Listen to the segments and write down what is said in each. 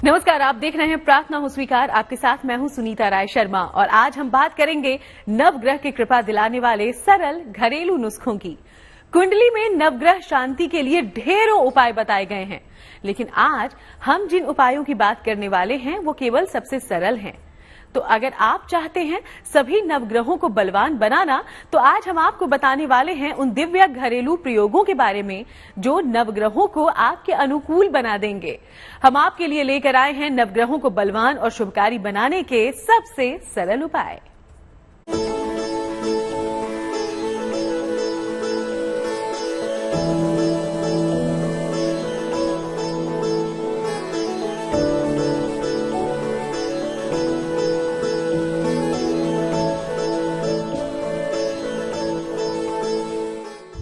नमस्कार, आप देख रहे हैं प्रार्थना हो स्वीकार। आपके साथ मैं हूं सुनीता राय शर्मा और आज हम बात करेंगे नवग्रह की कृपा दिलाने वाले सरल घरेलू नुस्खों की। कुंडली में नवग्रह शांति के लिए ढेरों उपाय बताए गए हैं, लेकिन आज हम जिन उपायों की बात करने वाले हैं वो केवल सबसे सरल हैं। तो अगर आप चाहते हैं सभी नवग्रहों को बलवान बनाना, तो आज हम आपको बताने वाले हैं उन दिव्य घरेलू प्रयोगों के बारे में जो नवग्रहों को आपके अनुकूल बना देंगे। हम आपके लिए लेकर आए हैं नवग्रहों को बलवान और शुभकारी बनाने के सबसे सरल उपाय।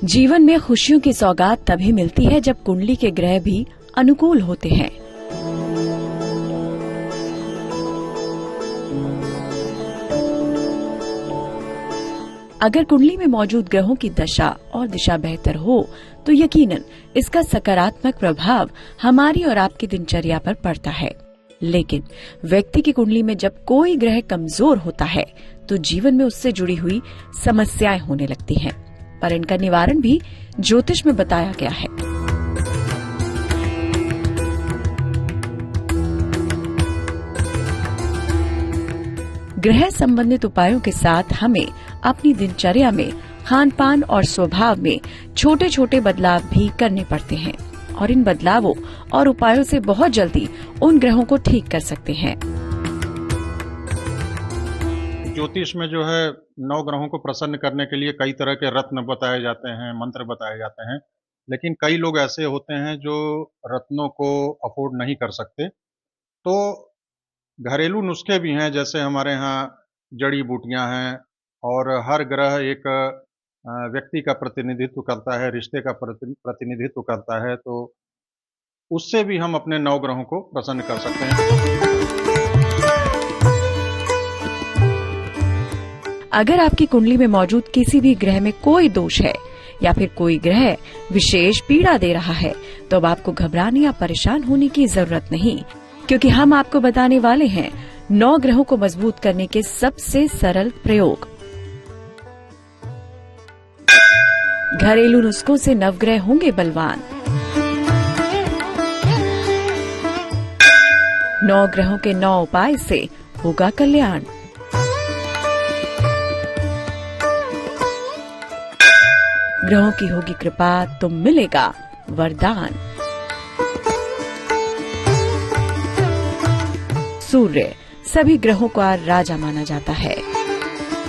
जीवन में खुशियों की सौगात तभी मिलती है जब कुंडली के ग्रह भी अनुकूल होते हैं। अगर कुंडली में मौजूद ग्रहों की दशा और दिशा बेहतर हो तो यकीनन इसका सकारात्मक प्रभाव हमारी और आपकी दिनचर्या पर पड़ता है। लेकिन व्यक्ति की कुंडली में जब कोई ग्रह कमजोर होता है तो जीवन में उससे जुड़ी हुई समस्याएं होने लगती हैं। पर इनका निवारण भी ज्योतिष में बताया गया है। ग्रह संबंधित उपायों के साथ हमें अपनी दिनचर्या में खान पान और स्वभाव में छोटे छोटे बदलाव भी करने पड़ते हैं और इन बदलावों और उपायों से बहुत जल्दी उन ग्रहों को ठीक कर सकते हैं। ज्योतिष में जो है 9 ग्रहों को प्रसन्न करने के लिए कई तरह के रत्न बताए जाते हैं, मंत्र बताए जाते हैं, लेकिन कई लोग ऐसे होते हैं जो रत्नों को अफोर्ड नहीं कर सकते। तो घरेलू नुस्खे भी हैं, जैसे हमारे यहाँ जड़ी बूटियां हैं और हर ग्रह एक व्यक्ति का प्रतिनिधित्व करता है, रिश्ते का प्रतिनिधित्व करता है, तो उससे भी हम अपने 9 ग्रहों को प्रसन्न कर सकते हैं। अगर आपकी कुंडली में मौजूद किसी भी ग्रह में कोई दोष है या फिर कोई ग्रह विशेष पीड़ा दे रहा है तो अब आपको घबराने या परेशान होने की जरूरत नहीं, क्योंकि हम आपको बताने वाले हैं 9 ग्रहों को मजबूत करने के सबसे सरल प्रयोग। घरेलू नुस्खों से नवग्रह होंगे बलवान। 9 ग्रहों के 9 उपाय से होगा कल्याण। ग्रहों की होगी कृपा तो मिलेगा वरदान। सूर्य सभी ग्रहों का राजा माना जाता है।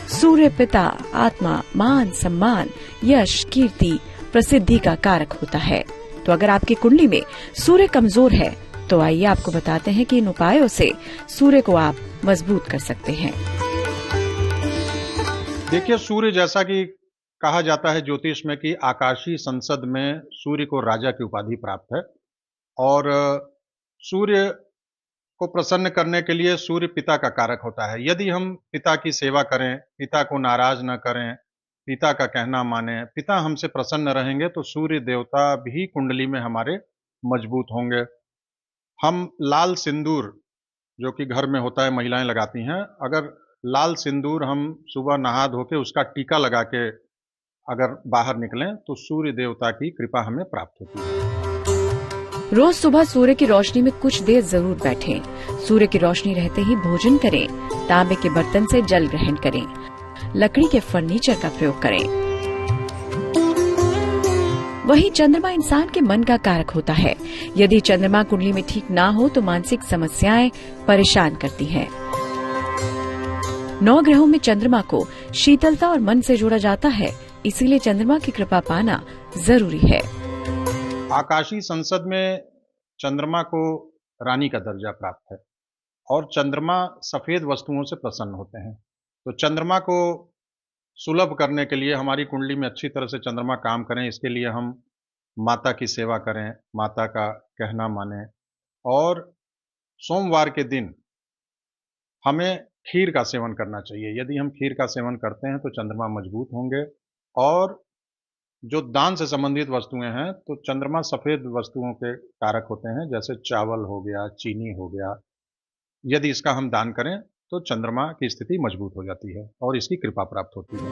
सूर्य पिता आत्मा, मान, सम्मान, यश, कीर्ति, प्रसिद्धि का कारक होता है। तो अगर आपकी कुंडली में सूर्य कमजोर है तो आइए आपको बताते हैं कि इन उपायों से सूर्य को आप मजबूत कर सकते हैं। देखिए, सूर्य जैसा कि कहा जाता है ज्योतिष में कि आकाशीय संसद में सूर्य को राजा की उपाधि प्राप्त है और सूर्य को प्रसन्न करने के लिए सूर्य पिता का कारक होता है। यदि हम पिता की सेवा करें, पिता को नाराज न करें, पिता का कहना माने, पिता हमसे प्रसन्न रहेंगे तो सूर्य देवता भी कुंडली में हमारे मजबूत होंगे। हम लाल सिंदूर जो कि घर में होता है, महिलाएं लगाती हैं, अगर लाल सिंदूर हम सुबह नहा धो के उसका टीका लगा के अगर बाहर निकलें तो सूर्य देवता की कृपा हमें प्राप्त होती है। रोज सुबह सूर्य की रोशनी में कुछ देर जरूर बैठें। सूर्य की रोशनी रहते ही भोजन करें। तांबे के बर्तन से जल ग्रहण करें। लकड़ी के फर्नीचर का प्रयोग करें। वहीं चंद्रमा इंसान के मन का कारक होता है। यदि चंद्रमा कुंडली में ठीक ना हो तो मानसिक समस्याएं परेशान करती हैं। 9 ग्रहों में चंद्रमा को शीतलता और मन से जोड़ा जाता है, इसीलिए चंद्रमा की कृपा पाना जरूरी है। आकाशीय संसद में चंद्रमा को रानी का दर्जा प्राप्त है और चंद्रमा सफेद वस्तुओं से प्रसन्न होते हैं। तो चंद्रमा को सुलभ करने के लिए, हमारी कुंडली में अच्छी तरह से चंद्रमा काम करें, इसके लिए हम माता की सेवा करें, माता का कहना माने और सोमवार के दिन हमें खीर का सेवन करना चाहिए। यदि हम खीर का सेवन करते हैं तो चंद्रमा मजबूत होंगे और जो दान से संबंधित वस्तुएं हैं, तो चंद्रमा सफेद वस्तुओं के कारक होते हैं, जैसे चावल हो गया, चीनी हो गया। यदि इसका हम दान करें तो चंद्रमा की स्थिति मजबूत हो जाती है और इसकी कृपा प्राप्त होती है।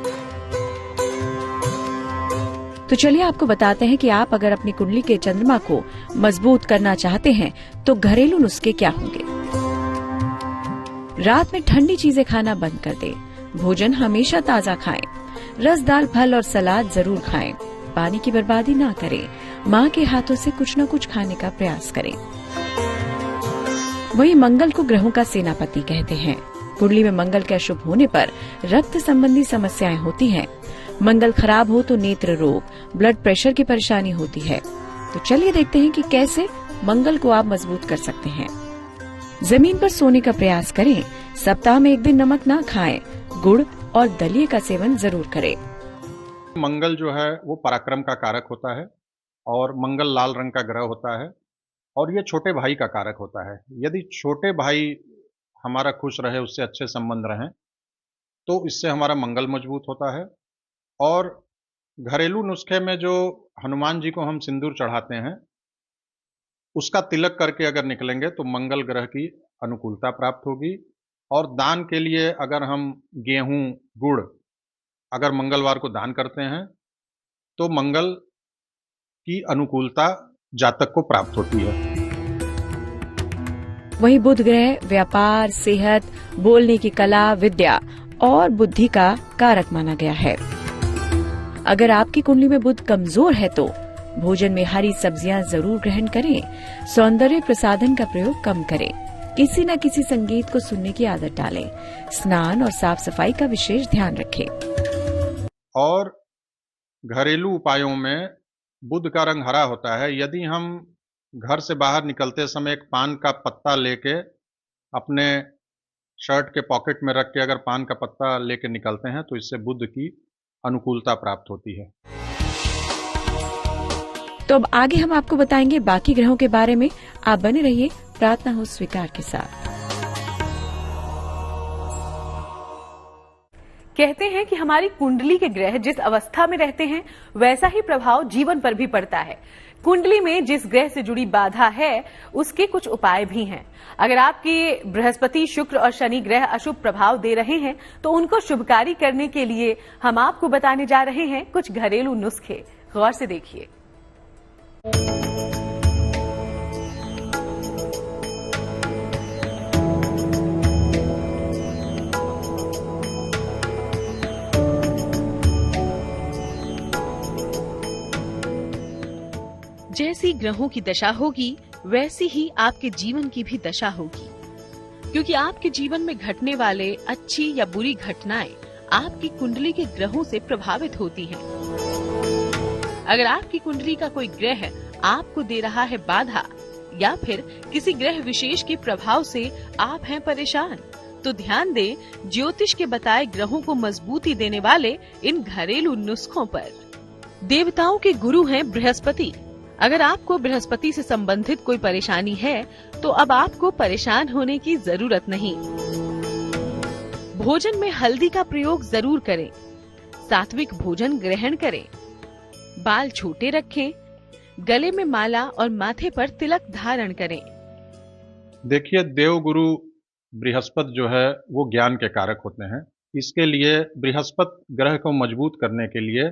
तो चलिए आपको बताते हैं कि आप अगर अपनी कुंडली के चंद्रमा को मजबूत करना चाहते हैं तो घरेलू नुस्खे क्या होंगे। रात में ठंडी चीजें खाना बंद कर दें। भोजन हमेशा ताजा खाएं। रसदार फल और सलाद जरूर खाएं। पानी की बर्बादी ना करें। माँ के हाथों से कुछ न कुछ खाने का प्रयास करें। वहीं मंगल को ग्रहों का सेनापति कहते हैं। कुंडली में मंगल के अशुभ होने पर रक्त संबंधी समस्याएं होती हैं। मंगल खराब हो तो नेत्र रोग, ब्लड प्रेशर की परेशानी होती है। तो चलिए देखते हैं कि कैसे मंगल को आप मजबूत कर सकते हैं। जमीन पर सोने का प्रयास करें। सप्ताह में एक दिन नमक ना खाएं। गुड़ और दलिये का सेवन जरूर करें। मंगल जो है वो पराक्रम का कारक होता है और मंगल लाल रंग का ग्रह होता है और ये छोटे भाई का कारक होता है। यदि छोटे भाई हमारा खुश रहे, उससे अच्छे संबंध रहें, तो इससे हमारा मंगल मजबूत होता है। और घरेलू नुस्खे में जो हनुमान जी को हम सिंदूर चढ़ाते हैं, उसका तिलक करके अगर निकलेंगे तो मंगल ग्रह की अनुकूलता प्राप्त होगी। और दान के लिए अगर हम गेहूं, गुड़ अगर मंगलवार को दान करते हैं तो मंगल की अनुकूलता जातक को प्राप्त होती है। वहीं बुध ग्रह व्यापार, सेहत, बोलने की कला, विद्या और बुद्धि का कारक माना गया है। अगर आपकी कुंडली में बुध कमजोर है तो भोजन में हरी सब्जियां जरूर ग्रहण करें। सौंदर्य प्रसाधन का प्रयोग कम करें। किसी न किसी संगीत को सुनने की आदत डालें। स्नान और साफ सफाई का विशेष ध्यान रखें। और घरेलू उपायों में बुध का रंग हरा होता है। यदि हम घर से बाहर निकलते समय एक पान का पत्ता लेके अपने शर्ट के पॉकेट में रख के अगर पान का पत्ता लेके निकलते हैं तो इससे बुध की अनुकूलता प्राप्त होती है। तो अब आगे हम आपको बताएंगे बाकी ग्रहों के बारे में। आप बने रहिए प्रार्थना हो स्वीकार के साथ। कहते हैं कि हमारी कुंडली के ग्रह जिस अवस्था में रहते हैं वैसा ही प्रभाव जीवन पर भी पड़ता है। कुंडली में जिस ग्रह से जुड़ी बाधा है उसके कुछ उपाय भी हैं। अगर आपके बृहस्पति, शुक्र और शनि ग्रह अशुभ प्रभाव दे रहे हैं तो उनको शुभकारी करने के लिए हम आपको बताने जा रहे हैं कुछ घरेलू नुस्खे। गौर से देखिए। जैसी ग्रहों की दशा होगी वैसी ही आपके जीवन की भी दशा होगी, क्योंकि आपके जीवन में घटने वाले अच्छी या बुरी घटनाएं आपकी कुंडली के ग्रहों से प्रभावित होती हैं। अगर आपकी कुंडली का कोई ग्रह आपको दे रहा है बाधा या फिर किसी ग्रह विशेष के प्रभाव से आप हैं परेशान, तो ध्यान दें ज्योतिष के बताए ग्रहों को मजबूती देने वाले इन घरेलू नुस्खों पर। देवताओं के गुरु हैं बृहस्पति। अगर आपको बृहस्पति से संबंधित कोई परेशानी है तो अब आपको परेशान होने की जरूरत नहीं। भोजन में हल्दी का प्रयोग जरूर करें। सात्विक भोजन ग्रहण करें। बाल छोटे रखें। गले में माला और माथे पर तिलक धारण करें। देखिए, देवगुरु बृहस्पति जो है वो ज्ञान के कारक होते हैं। इसके लिए बृहस्पति ग्रह को मजबूत करने के लिए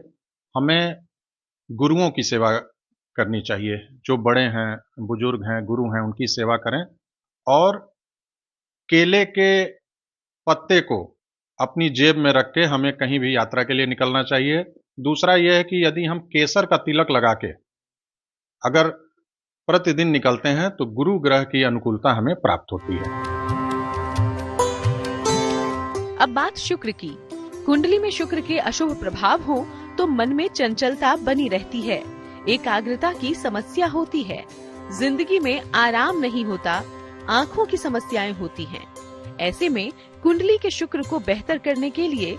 हमें गुरुओं की सेवा करनी चाहिए। जो बड़े हैं, बुजुर्ग हैं, गुरु हैं, उनकी सेवा करें। और केले के पत्ते को अपनी जेब में रख के हमें कहीं भी यात्रा के लिए निकलना चाहिए। दूसरा यह है कि यदि हम केसर का तिलक लगा के अगर प्रतिदिन निकलते हैं तो गुरु ग्रह की अनुकूलता हमें प्राप्त होती है। अब बात शुक्र की। कुंडली में शुक्र के अशुभ प्रभाव हो तो मन में चंचलता बनी रहती है। एकाग्रता की समस्या होती है। जिंदगी में आराम नहीं होता। आँखों की समस्याएं होती हैं। ऐसे में कुंडली के शुक्र को बेहतर करने के लिए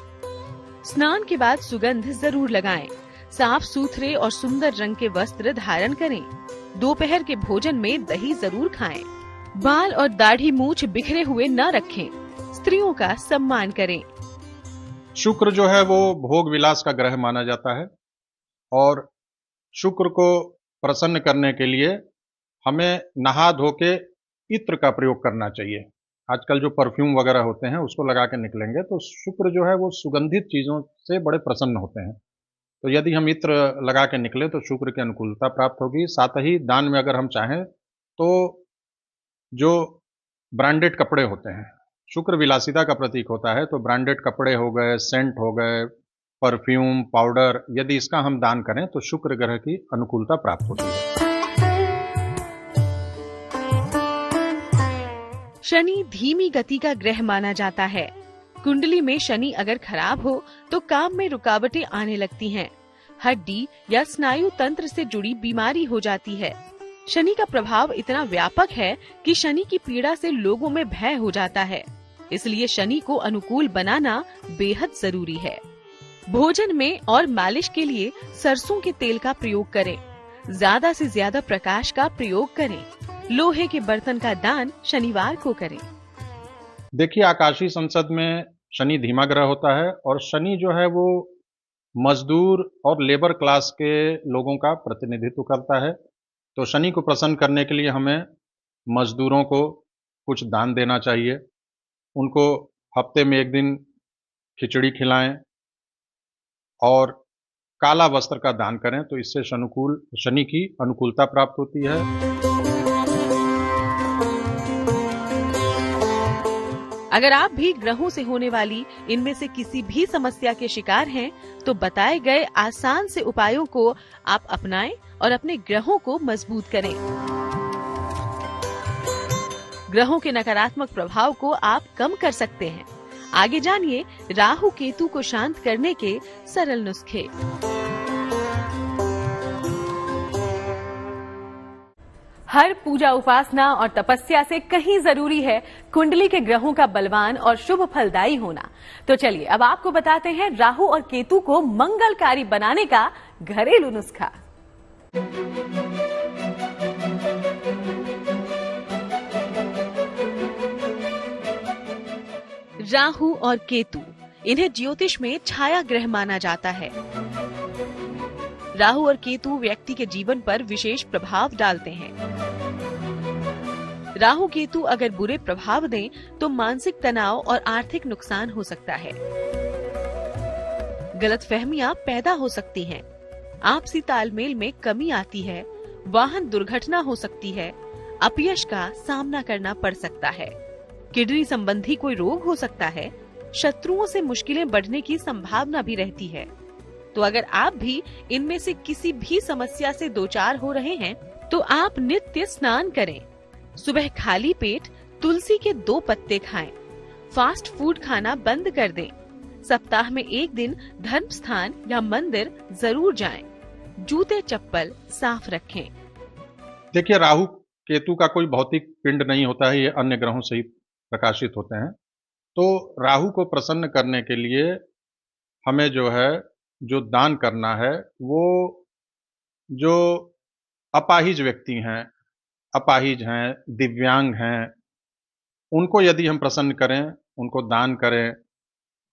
स्नान के बाद सुगंध जरूर लगाएं। साफ सुथरे और सुंदर रंग के वस्त्र धारण करें। दोपहर के भोजन में दही जरूर खाएं। बाल और दाढ़ी मूछ बिखरे हुए न रखें। स्त्रियों का सम्मान करें। शुक्र जो है वो भोग विलास का ग्रह माना जाता है और शुक्र को प्रसन्न करने के लिए हमें नहा धो के इत्र का प्रयोग करना चाहिए। आजकल जो परफ्यूम वगैरह होते हैं उसको लगा के निकलेंगे तो शुक्र जो है वो सुगंधित चीज़ों से बड़े प्रसन्न होते हैं। तो यदि हम इत्र लगा के निकले तो शुक्र की अनुकूलता प्राप्त होगी। साथ ही दान में अगर हम चाहें तो जो ब्रांडेड कपड़े होते हैं, शुक्र विलासिता का प्रतीक होता है, तो ब्रांडेड कपड़े हो गए, सेंट हो गए, परफ्यूम, पाउडर, यदि इसका हम दान करें तो शुक्र ग्रह की अनुकूलता प्राप्त होती है। शनि धीमी गति का ग्रह माना जाता है। कुंडली में शनि अगर खराब हो तो काम में रुकावटें आने लगती हैं। हड्डी या स्नायु तंत्र से जुड़ी बीमारी हो जाती है। शनि का प्रभाव इतना व्यापक है कि शनि की पीड़ा से लोगों में भय हो जाता है। इसलिए शनि को अनुकूल बनाना बेहद जरूरी है। भोजन में और मालिश के लिए सरसों के तेल का प्रयोग करें। ज्यादा से ज्यादा प्रकाश का प्रयोग करें। लोहे के बर्तन का दान शनिवार को करें। देखिए, आकाशीय संसद में शनि धीमा ग्रह होता है और शनि जो है वो मजदूर और लेबर क्लास के लोगों का प्रतिनिधित्व करता है। तो शनि को प्रसन्न करने के लिए हमें मजदूरों को कुछ दान देना चाहिए। उनको हफ्ते में एक दिन खिचड़ी खिलाएं और काला वस्त्र का दान करें, तो इससे शनि की अनुकूलता प्राप्त होती है। अगर आप भी ग्रहों से होने वाली इनमें से किसी भी समस्या के शिकार हैं, तो बताए गए आसान से उपायों को आप अपनाएं और अपने ग्रहों को मजबूत करें। ग्रहों के नकारात्मक प्रभाव को आप कम कर सकते हैं। आगे जानिए राहु केतु को शांत करने के सरल नुस्खे। हर पूजा, उपासना और तपस्या से कहीं जरूरी है कुंडली के ग्रहों का बलवान और शुभ फलदायी होना। तो चलिए अब आपको बताते हैं राहु और केतु को मंगलकारी बनाने का घरेलू नुस्खा। राहु और केतु, इन्हें ज्योतिष में छाया ग्रह माना जाता है। राहु और केतु व्यक्ति के जीवन पर विशेष प्रभाव डालते हैं। राहु केतु अगर बुरे प्रभाव दें तो मानसिक तनाव और आर्थिक नुकसान हो सकता है। गलतफहमियां पैदा हो सकती हैं। आपसी तालमेल में कमी आती है। वाहन दुर्घटना हो सकती है। अपयश का सामना करना पड़ सकता है। किडनी संबंधी कोई रोग हो सकता है। शत्रुओं से मुश्किलें बढ़ने की संभावना भी रहती है। तो अगर आप भी इनमें से किसी भी समस्या से दोचार हो रहे हैं तो आप नित्य स्नान करें। सुबह खाली पेट तुलसी के 2 पत्ते खाएं। फास्ट फूड खाना बंद कर दें। सप्ताह में एक दिन धर्म स्थान या मंदिर जरूर जाएं। जूते चप्पल साफ रखें। देखिए, राहु केतु का कोई भौतिक पिंड नहीं होता है, ये अन्य ग्रहों से ही प्रकाशित होते हैं। तो राहु को प्रसन्न करने के लिए हमें जो दान करना है वो जो अपाहिज व्यक्ति हैं, अपाहिज हैं, दिव्यांग हैं, उनको यदि हम प्रसन्न करें, उनको दान करें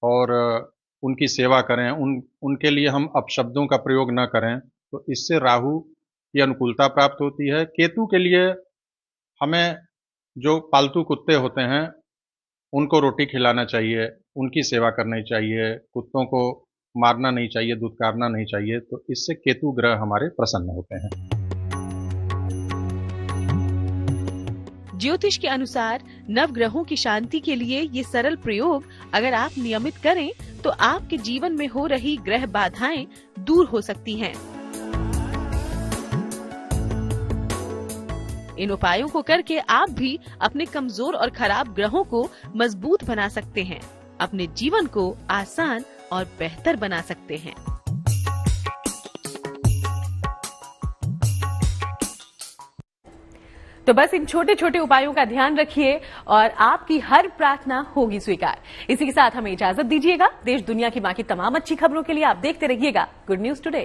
और उनकी सेवा करें, उनके लिए हम अपशब्दों का प्रयोग न करें, तो इससे राहु की अनुकूलता प्राप्त होती है। केतु के लिए हमें जो पालतू कुत्ते होते हैं उनको रोटी खिलाना चाहिए, उनकी सेवा करनी चाहिए, कुत्तों को मारना नहीं चाहिए, दुत्कारना नहीं चाहिए। तो इससे केतु ग्रह हमारे प्रसन्न होते हैं। ज्योतिष के अनुसार नवग्रहों की शांति के लिए ये सरल प्रयोग अगर आप नियमित करें तो आपके जीवन में हो रही ग्रह बाधाएं दूर हो सकती हैं। इन उपायों को करके आप भी अपने कमजोर और खराब ग्रहों को मजबूत बना सकते हैं। अपने जीवन को आसान और बेहतर बना सकते हैं। तो बस इन छोटे छोटे उपायों का ध्यान रखिए और आपकी हर प्रार्थना होगी स्वीकार। इसी के साथ हमें इजाजत दीजिएगा। देश दुनिया की बाकी तमाम अच्छी खबरों के लिए आप देखते रहिएगा गुड न्यूज टुडे।